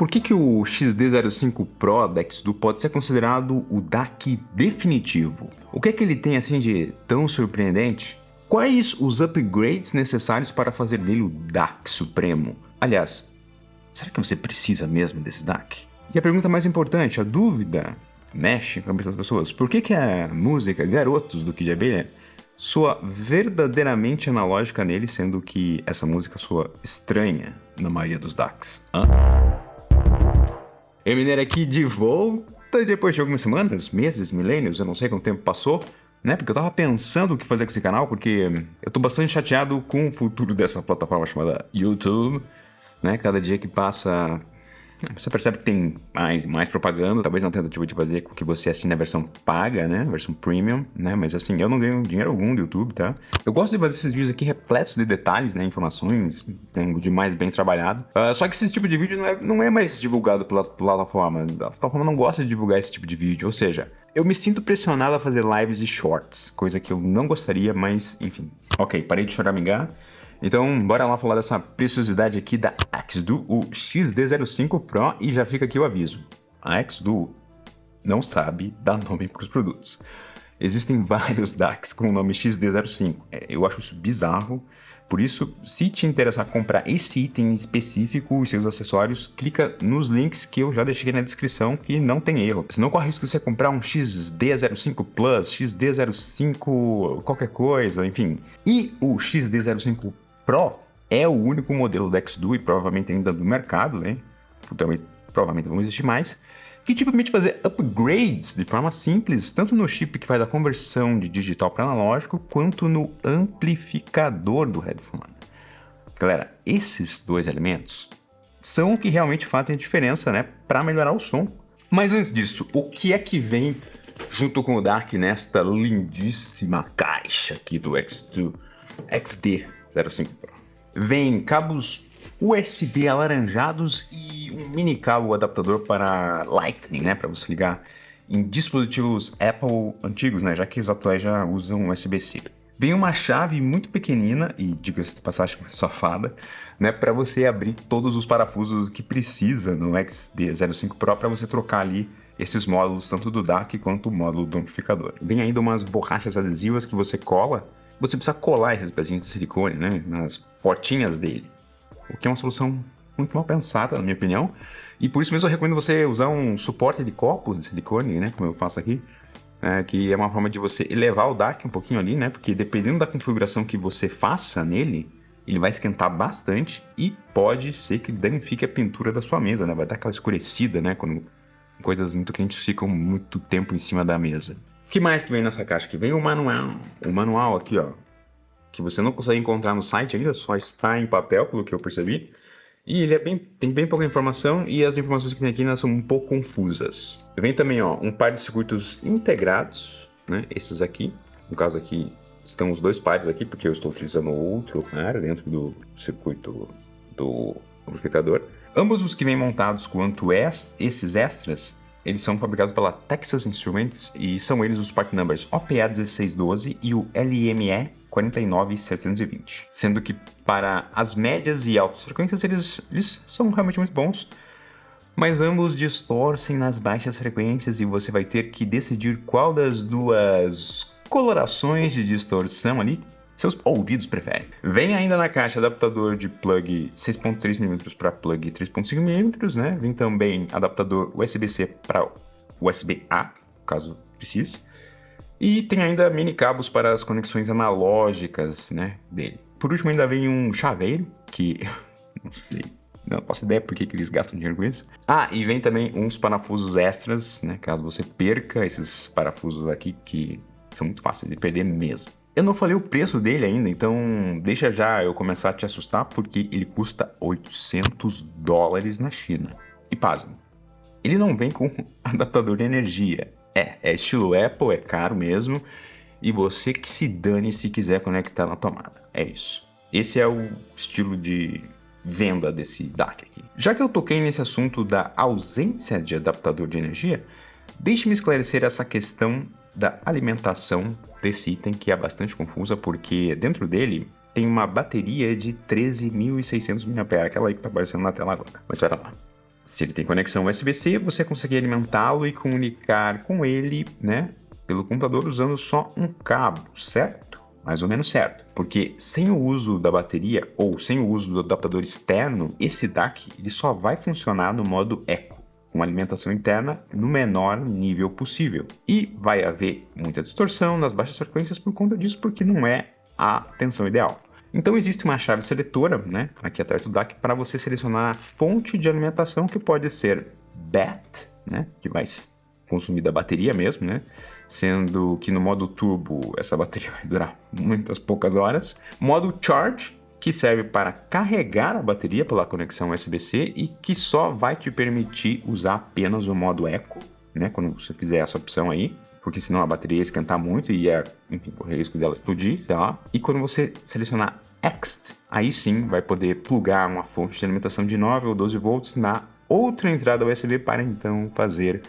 Por que o XD05 Pro da XDo pode ser considerado o DAC definitivo? O que é que ele tem assim de tão surpreendente? Quais os upgrades necessários para fazer dele o DAC supremo? Aliás, será que você precisa mesmo desse DAC? E a pergunta mais importante, a dúvida mexe com a cabeça das pessoas. Por que a música Garotos do Kid de Abelha soa verdadeiramente analógica nele, sendo que essa música soa estranha na maioria dos DACs? Eu Mineiro aqui de volta depois de algumas semanas, meses, milênios, eu não sei quanto tempo passou, né? Porque eu tava pensando o que fazer com esse canal, porque eu tô bastante chateado com o futuro dessa plataforma chamada YouTube, né? Cada dia que passa, você percebe que tem mais propaganda, talvez na tentativa de fazer com que você assine a versão paga, né? A versão premium, né? Mas assim, eu não ganho dinheiro algum do YouTube, tá? Eu gosto de fazer esses vídeos aqui repletos de detalhes, né? Informações, tem demais bem trabalhado. Só que esse tipo de vídeo não é mais divulgado pela plataforma. A plataforma não gosta de divulgar esse tipo de vídeo, ou seja, eu me sinto pressionado a fazer lives e shorts, coisa que eu não gostaria, mas enfim. Ok, parei de choramingar. Então, bora lá falar dessa preciosidade aqui da XDo, o XD05 Pro, e já fica aqui o aviso. A XDo não sabe dar nome para os produtos. Existem vários DACs com o nome XD05. Eu acho isso bizarro. Por isso, se te interessar comprar esse item específico e seus acessórios, clica nos links que eu já deixei na descrição, que não tem erro. Senão corre o risco de você comprar um XD05 Plus, XD05 qualquer coisa, enfim. E o XD05 Pro é o único modelo da XDo e provavelmente ainda do mercado, né? Provavelmente vão existir mais, que te permite fazer upgrades de forma simples, tanto no chip que faz a conversão de digital para analógico, quanto no amplificador do headphone. Galera, esses dois elementos são o que realmente fazem a diferença, né? Para melhorar o som. Mas antes disso, o que é que vem junto com o DAC nesta lindíssima caixa aqui do XDo XD05 Pro? Vem cabos USB alaranjados e um mini cabo adaptador para Lightning, né, para você ligar em dispositivos Apple antigos, né, já que os atuais já usam USB-C. Vem uma chave muito pequenina e, diga-se de passagem, safada, né, para você abrir todos os parafusos que precisa no XD05 Pro para você trocar ali esses módulos, tanto do DAC quanto o módulo do amplificador. Vem ainda umas borrachas adesivas que você cola. Você precisa colar esses pezinhos de silicone, né, nas portinhas dele. O que é uma solução muito mal pensada, na minha opinião. E por isso mesmo eu recomendo você usar um suporte de copos de silicone, né? Como eu faço aqui. Que é uma forma de você elevar o DAC um pouquinho ali, né? Porque dependendo da configuração que você faça nele, ele vai esquentar bastante e pode ser que danifique a pintura da sua mesa, né? Vai dar aquela escurecida, né? Quando coisas muito quentes ficam muito tempo em cima da mesa. O que mais que vem nessa caixa aqui? Vem o manual. O manual aqui, ó, que você não consegue encontrar no site ainda, só está em papel, pelo que eu percebi. E ele tem bem pouca informação e as informações que tem aqui ainda são um pouco confusas. Vem também, ó, um par de circuitos integrados, né? Esses aqui. No caso aqui, estão os dois pares aqui, porque eu estou utilizando outro par dentro do circuito do amplificador. Ambos os que vêm montados quanto esses extras, eles são fabricados pela Texas Instruments e são eles os part numbers OPA1612 e o LME 49720. Sendo que para as médias e altas frequências eles são realmente muito bons, mas ambos distorcem nas baixas frequências e você vai ter que decidir qual das duas colorações de distorção ali seus ouvidos preferem. Vem ainda na caixa adaptador de plug 6.3mm para plug 3.5mm, né? Vem também adaptador USB-C para USB-A, caso precise. E tem ainda mini cabos para as conexões analógicas, né, dele. Por último ainda vem um chaveiro, que não sei, não faço ideia por que eles gastam dinheiro com isso. E vem também uns parafusos extras, né, caso você perca esses parafusos aqui, que são muito fáceis de perder mesmo. Eu não falei o preço dele ainda, então deixa já eu começar a te assustar, porque ele custa $800 na China. E pasme, ele não vem com adaptador de energia. É estilo Apple, é caro mesmo, e você que se dane se quiser conectar na tomada. É isso. Esse é o estilo de venda desse DAC aqui. Já que eu toquei nesse assunto da ausência de adaptador de energia, deixe-me esclarecer essa questão da alimentação desse item, que é bastante confusa, porque dentro dele tem uma bateria de 13.600 mAh, aquela aí que tá aparecendo na tela agora. Mas espera lá. Se ele tem conexão USB-C, você consegue alimentá-lo e comunicar com ele, né, pelo computador usando só um cabo, certo? Mais ou menos certo. Porque sem o uso da bateria ou sem o uso do adaptador externo, esse DAC ele só vai funcionar no modo Eco, com alimentação interna no menor nível possível. E vai haver muita distorção nas baixas frequências por conta disso, porque não é a tensão ideal. Então existe uma chave seletora, né, aqui atrás do DAC, para você selecionar a fonte de alimentação, que pode ser BAT, né, que vai consumir da bateria mesmo, né, sendo que no modo turbo essa bateria vai durar muitas poucas horas. Modo Charge, que serve para carregar a bateria pela conexão USB-C e que só vai te permitir usar apenas o modo Eco, né, quando você fizer essa opção aí, porque senão a bateria ia esquentar muito e ia, enfim, correr risco dela explodir, sei lá. E quando você selecionar Ext, aí sim vai poder plugar uma fonte de alimentação de 9 ou 12 volts na outra entrada USB para então fazer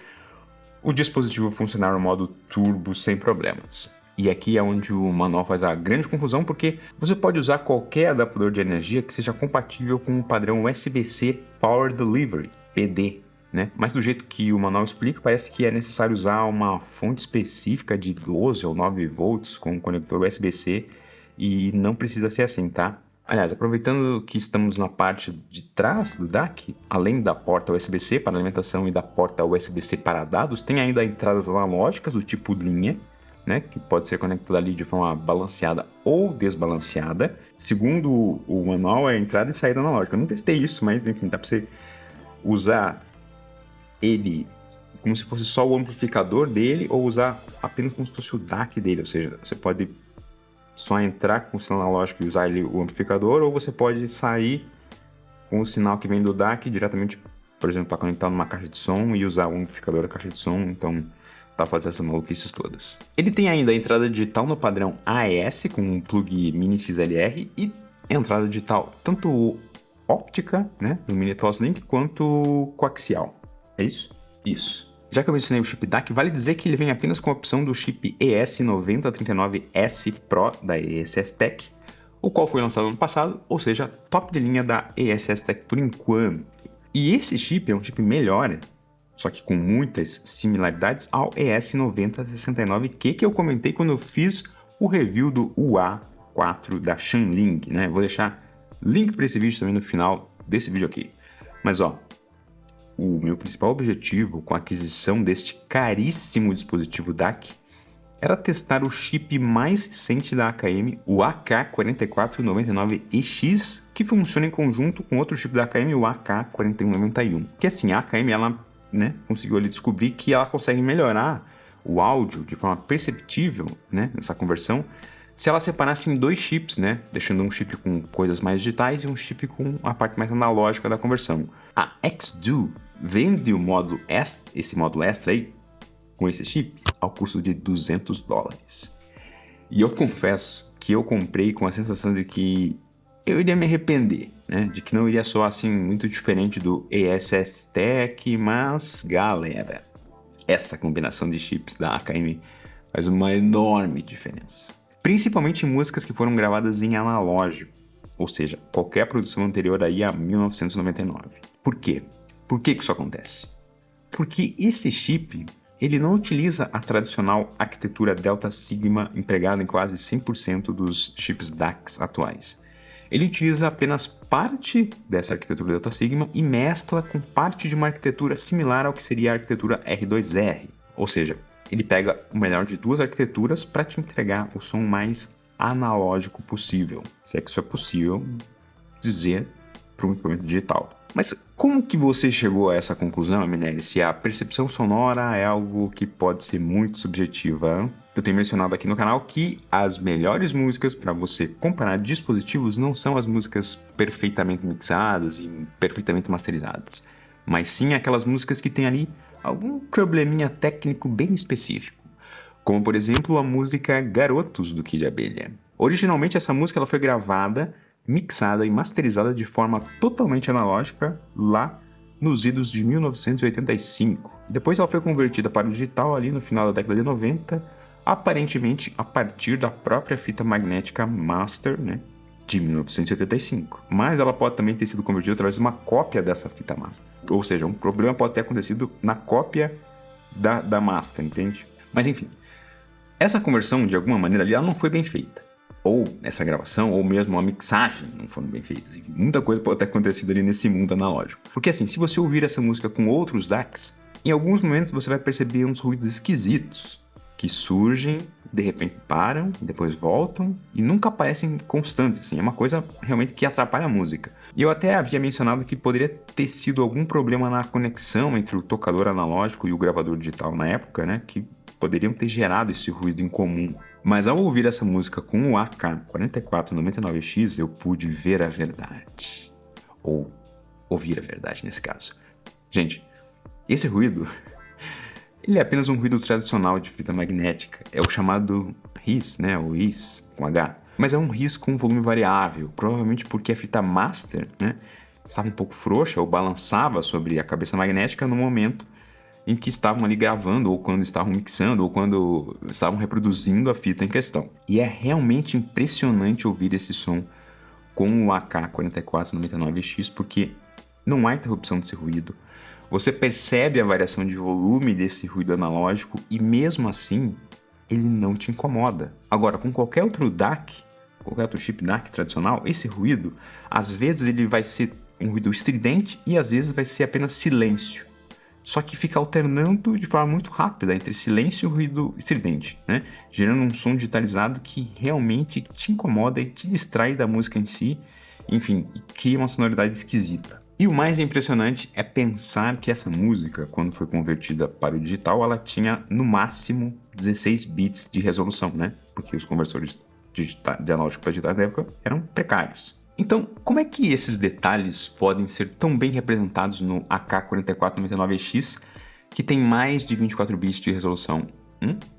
o dispositivo funcionar no modo turbo sem problemas. E aqui é onde o manual faz a grande confusão, porque você pode usar qualquer adaptador de energia que seja compatível com o padrão USB-C Power Delivery, PD, né? Mas do jeito que o manual explica, parece que é necessário usar uma fonte específica de 12 ou 9 volts com conector USB-C e não precisa ser assim, tá? Aliás, aproveitando que estamos na parte de trás do DAC, além da porta USB-C para alimentação e da porta USB-C para dados, tem ainda entradas analógicas do tipo linha, né, que pode ser conectada ali de forma balanceada ou desbalanceada. Segundo o manual, é entrada e saída analógica. Eu não testei isso, mas enfim, dá para você usar ele como se fosse só o amplificador dele ou usar apenas como se fosse o DAC dele, ou seja, você pode só entrar com o sinal analógico e usar ele, o amplificador, ou você pode sair com o sinal que vem do DAC diretamente, por exemplo, para conectar numa caixa de som e usar o amplificador da caixa de som, então tá fazendo essas maluquices todas. Ele tem ainda a entrada digital no padrão AES com um plug mini XLR e entrada digital tanto óptica, né, do mini Toslink, quanto coaxial. É isso? Isso. Já que eu mencionei o chip DAC, vale dizer que ele vem apenas com a opção do chip ES9039S Pro da ESS Tech, o qual foi lançado ano passado, ou seja, top de linha da ESS Tech por enquanto. E esse chip é um chip melhor, só que com muitas similaridades ao ES9069Q que eu comentei quando eu fiz o review do UA4 da Shanling, né? Vou deixar link para esse vídeo também no final desse vídeo aqui. Mas ó, o meu principal objetivo com a aquisição deste caríssimo dispositivo DAC era testar o chip mais recente da AKM, o AK4499EX, que funciona em conjunto com outro chip da AKM, o AK4191. Que assim, a AKM ela, né, conseguiu ali descobrir que ela consegue melhorar o áudio de forma perceptível, né, nessa conversão, se ela separasse em dois chips, né, deixando um chip com coisas mais digitais e um chip com a parte mais analógica da conversão. A XDo vende o módulo extra, esse módulo extra aí, com esse chip, ao custo de $200. E eu confesso que eu comprei com a sensação de que eu iria me arrepender, né, de que não iria soar assim muito diferente do ESS Tech, mas galera, essa combinação de chips da AKM faz uma enorme diferença. Principalmente em músicas que foram gravadas em analógico, ou seja, qualquer produção anterior aí a 1999. Por quê? Por que isso acontece? Porque esse chip, ele não utiliza a tradicional arquitetura Delta Sigma empregada em quase 100% dos chips DACs atuais. Ele utiliza apenas parte dessa arquitetura Delta Sigma e mescla com parte de uma arquitetura similar ao que seria a arquitetura R2R, ou seja, ele pega o melhor de duas arquiteturas para te entregar o som mais analógico possível, se é que isso é possível dizer para um equipamento digital. Mas como que você chegou a essa conclusão, Minelli? Se a percepção sonora é algo que pode ser muito subjetiva? Eu tenho mencionado aqui no canal que as melhores músicas para você comparar dispositivos não são as músicas perfeitamente mixadas e perfeitamente masterizadas, mas sim aquelas músicas que tem ali algum probleminha técnico bem específico, como por exemplo a música Garotos do Kid Abelha. Originalmente essa música ela foi gravada, mixada e masterizada de forma totalmente analógica lá nos idos de 1985. Depois ela foi convertida para o digital ali no final da década de 90, aparentemente a partir da própria fita magnética Master, né, de 1975, mas ela pode também ter sido convertida através de uma cópia dessa fita master. Ou seja, um problema pode ter acontecido na cópia da master, entende? Mas enfim, essa conversão, de alguma maneira ali, ela não foi bem feita. Ou essa gravação, ou mesmo a mixagem não foram bem feitas. Muita coisa pode ter acontecido ali nesse mundo analógico. Porque assim, se você ouvir essa música com outros DACs, em alguns momentos você vai perceber uns ruídos esquisitos que surgem, de repente param, depois voltam e nunca parecem constantes, assim. É uma coisa realmente que atrapalha a música. E eu até havia mencionado que poderia ter sido algum problema na conexão entre o tocador analógico e o gravador digital na época, né? Que poderiam ter gerado esse ruído em comum. Mas ao ouvir essa música com o AK-4499X, eu pude ver a verdade. Ou ouvir a verdade nesse caso. Gente, esse ruído, ele é apenas um ruído tradicional de fita magnética. É o chamado hiss, né? O hiss, com H. Mas é um hiss com volume variável, provavelmente porque a fita master, né, estava um pouco frouxa ou balançava sobre a cabeça magnética no momento em que estavam ali gravando, ou quando estavam mixando, ou quando estavam reproduzindo a fita em questão. E é realmente impressionante ouvir esse som com o AK-4499X, porque não há interrupção desse ruído. Você percebe a variação de volume desse ruído analógico e mesmo assim, ele não te incomoda. Agora, com qualquer outro DAC, qualquer outro chip DAC tradicional, esse ruído, às vezes ele vai ser um ruído estridente e às vezes vai ser apenas silêncio. Só que fica alternando de forma muito rápida entre silêncio e ruído estridente, né? Gerando um som digitalizado que realmente te incomoda e te distrai da música em si, enfim, cria uma sonoridade esquisita. E o mais impressionante é pensar que essa música, quando foi convertida para o digital, ela tinha no máximo 16 bits de resolução, né? Porque os conversores de analógico para digital da época eram precários. Então, como é que esses detalhes podem ser tão bem representados no AK-4499X, que tem mais de 24 bits de resolução?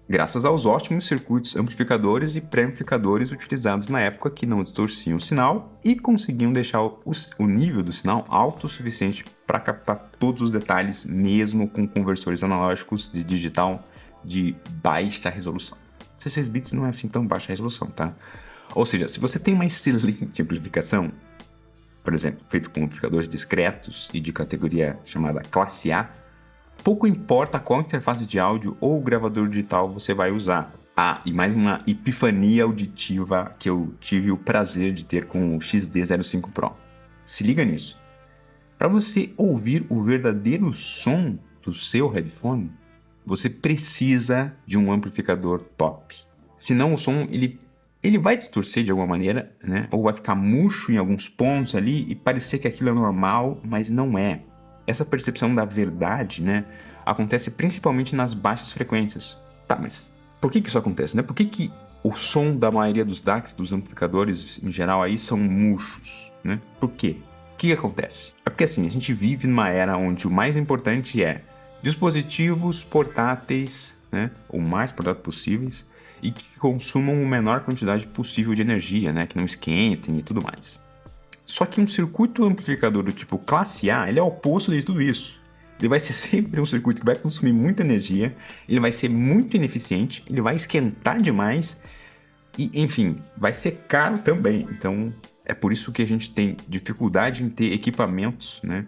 Graças aos ótimos circuitos amplificadores e pré-amplificadores utilizados na época que não distorciam o sinal e conseguiam deixar o nível do sinal alto o suficiente para captar todos os detalhes, mesmo com conversores analógicos de digital de baixa resolução. 16 bits não é assim tão baixa resolução, tá? Ou seja, se você tem uma excelente amplificação, por exemplo, feito com amplificadores discretos e de categoria chamada classe A, pouco importa qual interface de áudio ou gravador digital você vai usar. E mais uma epifania auditiva que eu tive o prazer de ter com o XD05 Pro. Se liga nisso. Para você ouvir o verdadeiro som do seu headphone, você precisa de um amplificador top. Senão o som ele vai distorcer de alguma maneira, né? Ou vai ficar murcho em alguns pontos ali e parecer que aquilo é normal, mas não é. Essa percepção da verdade, né, acontece principalmente nas baixas frequências. Tá, mas por que isso acontece, né? Por que o som da maioria dos DACs, dos amplificadores em geral aí, são murchos, né? Por quê? O que acontece? É porque assim, a gente vive numa era onde o mais importante é dispositivos portáteis, né, o mais portáteis possíveis, e que consumam a menor quantidade possível de energia, né, que não esquentem e tudo mais. Só que um circuito amplificador do tipo classe A, ele é o oposto de tudo isso. Ele vai ser sempre um circuito que vai consumir muita energia, ele vai ser muito ineficiente, ele vai esquentar demais e, enfim, vai ser caro também. Então, é por isso que a gente tem dificuldade em ter equipamentos, né,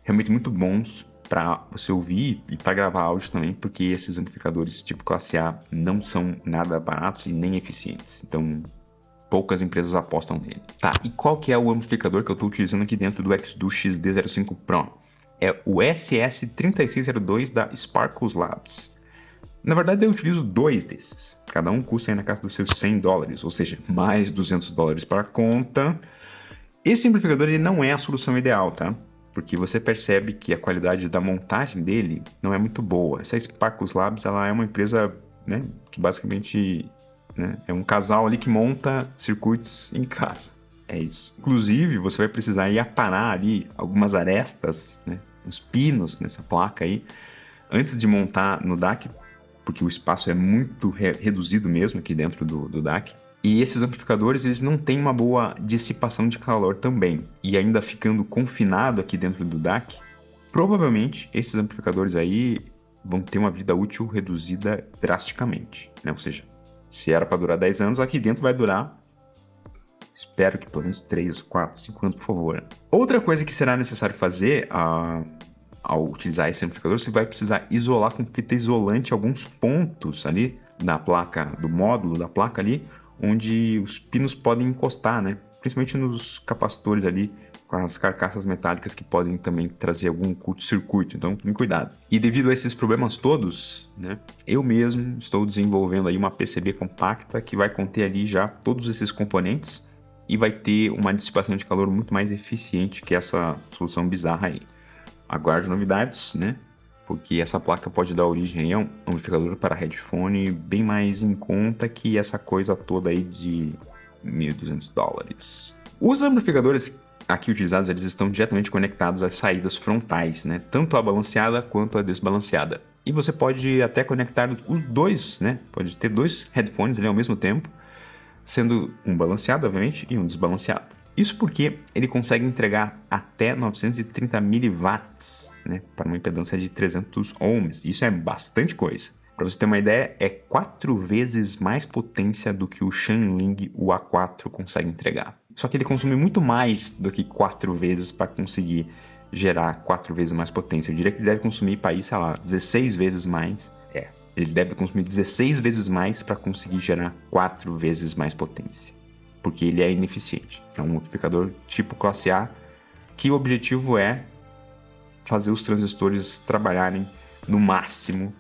realmente muito bons para você ouvir e para gravar áudio também, porque esses amplificadores tipo classe A não são nada baratos e nem eficientes. Então, poucas empresas apostam nele. Tá, e qual que é o amplificador que eu estou utilizando aqui dentro do XDU XD05 Pro? É o SS3602 da Sparkles Labs. Na verdade, eu utilizo dois desses. Cada um custa aí na casa dos seus $100, ou seja, mais $200 para a conta. Esse amplificador ele não é a solução ideal, tá? Porque você percebe que a qualidade da montagem dele não é muito boa. Essa Sparkles Labs ela é uma empresa, né, que basicamente, né, é um casal ali que monta circuitos em casa. É isso. Inclusive, você vai precisar ir aparar ali algumas arestas, né, uns pinos nessa placa aí, antes de montar no DAC, porque o espaço é muito reduzido mesmo aqui dentro do DAC. E esses amplificadores, eles não têm uma boa dissipação de calor também. E ainda ficando confinado aqui dentro do DAC, provavelmente esses amplificadores aí vão ter uma vida útil reduzida drasticamente, né? Ou seja, se era para durar 10 anos, aqui dentro vai durar espero que pelo menos 3, 4, 5 anos, por favor. Outra coisa que será necessário fazer ao utilizar esse amplificador, você vai precisar isolar com fita isolante alguns pontos ali da placa, do módulo da placa ali, onde os pinos podem encostar, né? Principalmente nos capacitores ali, com as carcaças metálicas que podem também trazer algum curto-circuito, então tome cuidado. E devido a esses problemas todos, né, eu mesmo estou desenvolvendo aí uma PCB compacta que vai conter ali já todos esses componentes e vai ter uma dissipação de calor muito mais eficiente que essa solução bizarra aí. Aguarde novidades, né? Porque essa placa pode dar origem a um amplificador para headphone bem mais em conta que essa coisa toda aí de $1.200. Os amplificadores aqui utilizados, eles estão diretamente conectados às saídas frontais, né? Tanto a balanceada quanto a desbalanceada. E você pode até conectar os dois, né? Pode ter dois headphones ali ao mesmo tempo, sendo um balanceado, obviamente, e um desbalanceado. Isso porque ele consegue entregar até 930 miliwatts, né, para uma impedância de 300 ohms. Isso é bastante coisa. Para você ter uma ideia, é 4 vezes mais potência do que o Shanling UA4 consegue entregar. Só que ele consome muito mais do que 4 vezes para conseguir gerar 4 vezes mais potência. Eu diria que ele deve consumir para aí, sei lá, 16 vezes mais. Ele deve consumir 16 vezes mais para conseguir gerar 4 vezes mais potência. Porque ele é ineficiente. É um amplificador tipo classe A, que o objetivo é fazer os transistores trabalharem no máximo,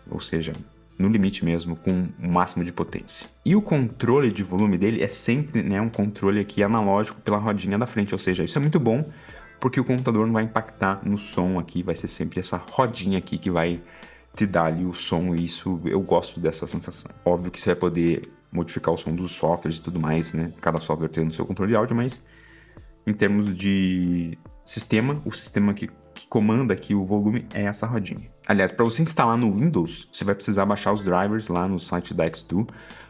ou seja, no limite mesmo, com o máximo de potência. E o controle de volume dele é sempre, né, um controle aqui analógico pela rodinha da frente, ou seja, isso é muito bom, porque o computador não vai impactar no som aqui, vai ser sempre essa rodinha aqui que vai te dar ali o som, e isso eu gosto dessa sensação. Óbvio que você vai poder modificar o som dos softwares e tudo mais, né? Cada software tem o seu controle de áudio, mas em termos de sistema, o sistema que comanda aqui o volume é essa rodinha. Aliás, para você instalar no Windows, você vai precisar baixar os drivers lá no site da X2,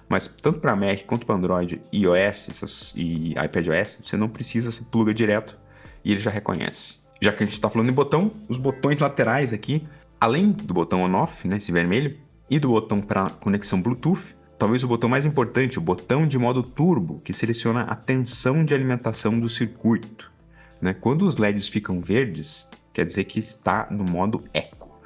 mas tanto para Mac quanto para Android, iOS e iPadOS, você não precisa, se pluga direto e ele já reconhece. Já que a gente está falando em botão, os botões laterais aqui, além do botão on-off, né, esse vermelho, e do botão para conexão Bluetooth, talvez o botão mais importante, o botão de modo turbo, que seleciona a tensão de alimentação do circuito, né? Quando os LEDs ficam verdes, quer dizer que está no modo eco.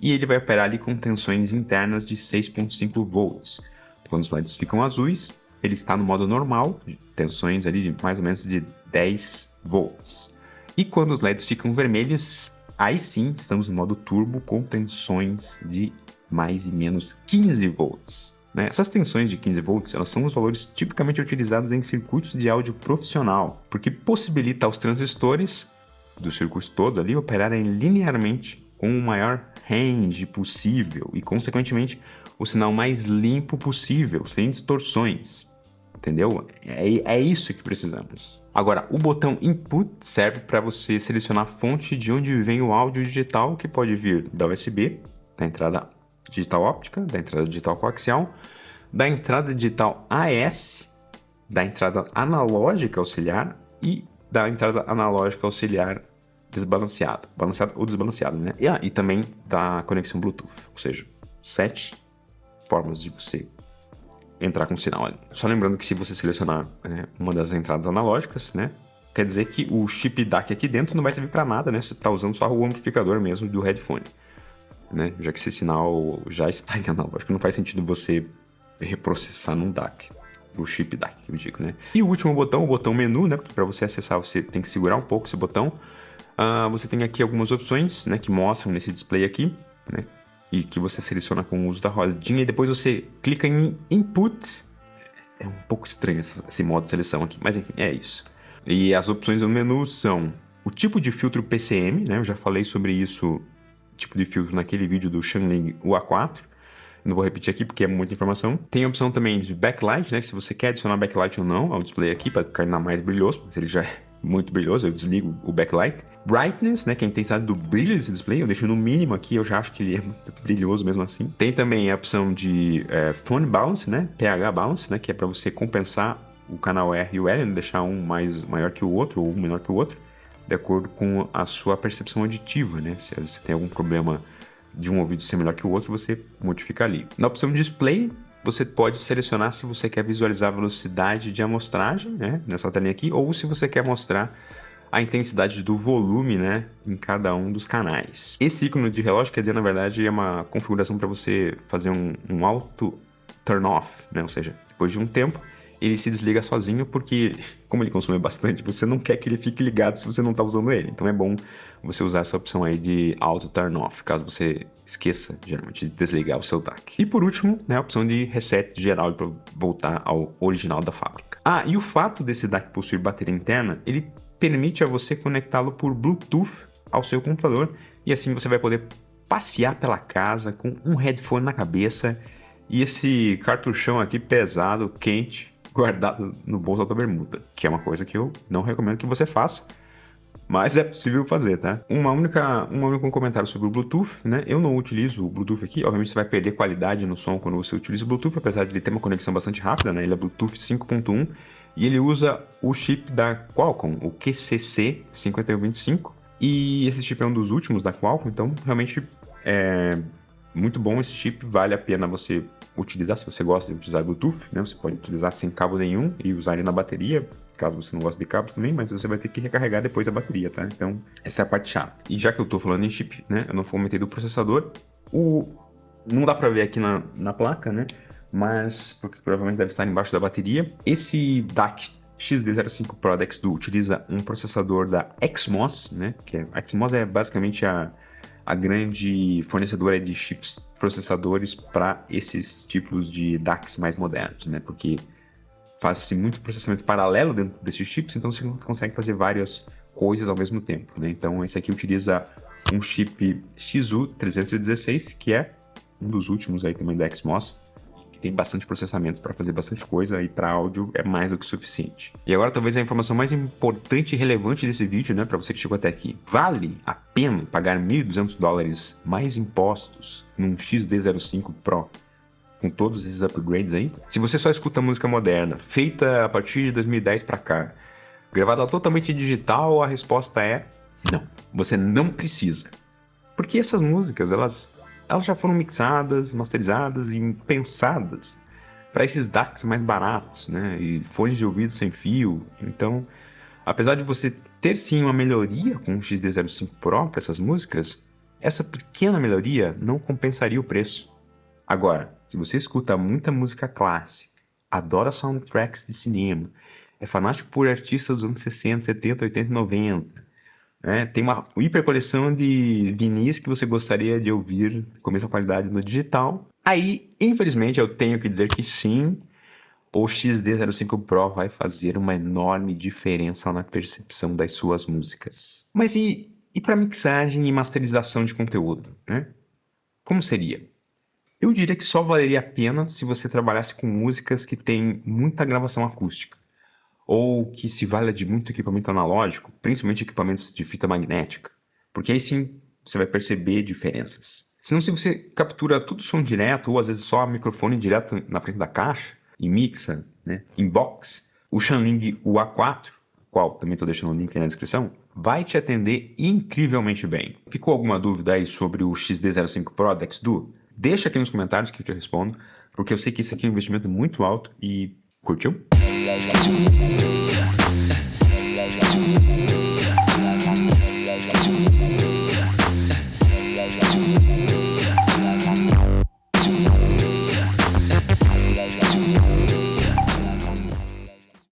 E ele vai operar ali com tensões internas de 6.5 volts. Quando os LEDs ficam azuis, ele está no modo normal, tensões ali de mais ou menos de 10 volts. E quando os LEDs ficam vermelhos, aí sim estamos no modo turbo com tensões de mais e menos 15 volts. Né? Essas tensões de 15 volts, elas são os valores tipicamente utilizados em circuitos de áudio profissional, porque possibilita aos transistores do circuito todo ali operarem linearmente com o maior range possível e, consequentemente, o sinal mais limpo possível, sem distorções. Entendeu? É isso que precisamos. Agora, o botão Input serve para você selecionar a fonte de onde vem o áudio digital, que pode vir da USB, da entrada digital óptica, da entrada digital coaxial, da entrada digital AS, da entrada analógica auxiliar e da entrada analógica auxiliar desbalanceada, balanceada ou desbalanceada, né? E também da conexão Bluetooth, ou seja, 7 formas de você entrar com o sinal ali. Só lembrando que se você selecionar, né, uma das entradas analógicas, né, quer dizer que o chip DAC aqui dentro não vai servir para nada, né? Você está usando só o amplificador mesmo do headphone. Né? Já que esse sinal já está em analógico, não faz sentido você reprocessar num DAC, o chip DAC, que eu digo, né? E o último botão, o botão menu, né? Para você acessar, você tem que segurar um pouco esse botão. Você tem aqui algumas opções, né? Que mostram nesse display aqui, né? E que você seleciona com o uso da rodinha e depois você clica em Input. É um pouco estranho esse modo de seleção aqui, mas enfim, é isso. E as opções do menu são o tipo de filtro PCM, né? Eu já falei sobre isso, tipo de filtro naquele vídeo do Shanling UA4. Não vou repetir aqui porque é muita informação. Tem a opção também de backlight, né? Se você quer adicionar backlight ou não ao display aqui para ficar ainda mais brilhoso, mas ele já é muito brilhoso, eu desligo o backlight. Brightness, né? Que é a intensidade do brilho desse display, eu deixo no mínimo aqui, eu já acho que ele é muito brilhoso mesmo assim. Tem também a opção de Phone Bounce, né? PH Bounce, né? Que é para você compensar o canal R e o L, né? Deixar um maior que o outro ou um menor que o outro, de acordo com a sua percepção auditiva, né? Se você tem algum problema de um ouvido ser melhor que o outro, você modifica ali. Na opção de display, você pode selecionar se você quer visualizar a velocidade de amostragem, né, nessa telinha aqui, ou se você quer mostrar a intensidade do volume, né, em cada um dos canais. Esse ícone de relógio quer dizer, na verdade, é uma configuração para você fazer um auto turn off, né, ou seja, depois de um tempo, ele se desliga sozinho porque, como ele consome bastante, você não quer que ele fique ligado se você não está usando ele. Então é bom você usar essa opção aí de auto turn off, caso você esqueça, geralmente, de desligar o seu DAC. E por último, né, a opção de reset geral para voltar ao original da fábrica. Ah, e o fato desse DAC possuir bateria interna, ele permite a você conectá-lo por Bluetooth ao seu computador e assim você vai poder passear pela casa com um headphone na cabeça e esse cartuchão aqui pesado, quente, guardado no bolso da tua bermuda, que é uma coisa que eu não recomendo que você faça, mas é possível fazer, tá? Um único comentário sobre o Bluetooth, né? Eu não utilizo o Bluetooth aqui, obviamente você vai perder qualidade no som quando você utiliza o Bluetooth, apesar de ele ter uma conexão bastante rápida, né? Ele é Bluetooth 5.1 e ele usa o chip da Qualcomm, o QCC 5125, e esse chip é um dos últimos da Qualcomm, então realmente é muito bom esse chip, vale a pena você utilizar se você gosta de utilizar Bluetooth, né? Você pode utilizar sem cabo nenhum e usar ele na bateria, caso você não goste de cabos também, mas você vai ter que recarregar depois a bateria, tá? Então, essa é a parte chata. E já que eu tô falando em chip, né? Eu não comentei do processador, não dá pra ver aqui na placa, né? Mas, porque provavelmente deve estar embaixo da bateria. Esse DAC XD05 Pro da XDU utiliza um processador da Exmos, né? A Exmos é basicamente a grande fornecedora de chips processadores para esses tipos de DACs mais modernos, né? Porque faz-se muito processamento paralelo dentro desses chips, então você consegue fazer várias coisas ao mesmo tempo, né? Então esse aqui utiliza um chip XU316, que é um dos últimos aí também da Exmos, que tem bastante processamento para fazer bastante coisa e para áudio é mais do que suficiente. E agora talvez a informação mais importante e relevante desse vídeo, né, para você que chegou até aqui. Vale a pena pagar $1.200 mais impostos num XD05 Pro com todos esses upgrades aí? Se você só escuta música moderna, feita a partir de 2010 para cá, gravada totalmente digital, a resposta é não. Você não precisa. Porque essas músicas, elas já foram mixadas, masterizadas e pensadas para esses DACs mais baratos, né? E fones de ouvido sem fio. Então, apesar de você ter sim uma melhoria com o XD05 Pro para essas músicas, essa pequena melhoria não compensaria o preço. Agora, se você escuta muita música clássica, adora soundtracks de cinema, é fanático por artistas dos anos 60, 70, 80 e 90, né? Tem uma hiper coleção de vinis que você gostaria de ouvir com a mesma qualidade no digital, aí, infelizmente, eu tenho que dizer que sim, o XD05 Pro vai fazer uma enorme diferença na percepção das suas músicas. Mas e para mixagem e masterização de conteúdo, né? Como seria? Eu diria que só valeria a pena se você trabalhasse com músicas que têm muita gravação acústica, ou que se valha de muito equipamento analógico, principalmente equipamentos de fita magnética, porque aí sim você vai perceber diferenças. Senão, se você captura todo o som direto, ou às vezes só microfone direto na frente da caixa, e mixa, né, em box, o Shanling UA4, qual também estou deixando o link aí na descrição, vai te atender incrivelmente bem. Ficou alguma dúvida aí sobre o XD05 Pro da XDU? Deixa aqui nos comentários que eu te respondo, porque eu sei que esse aqui é um investimento muito alto e curtiu?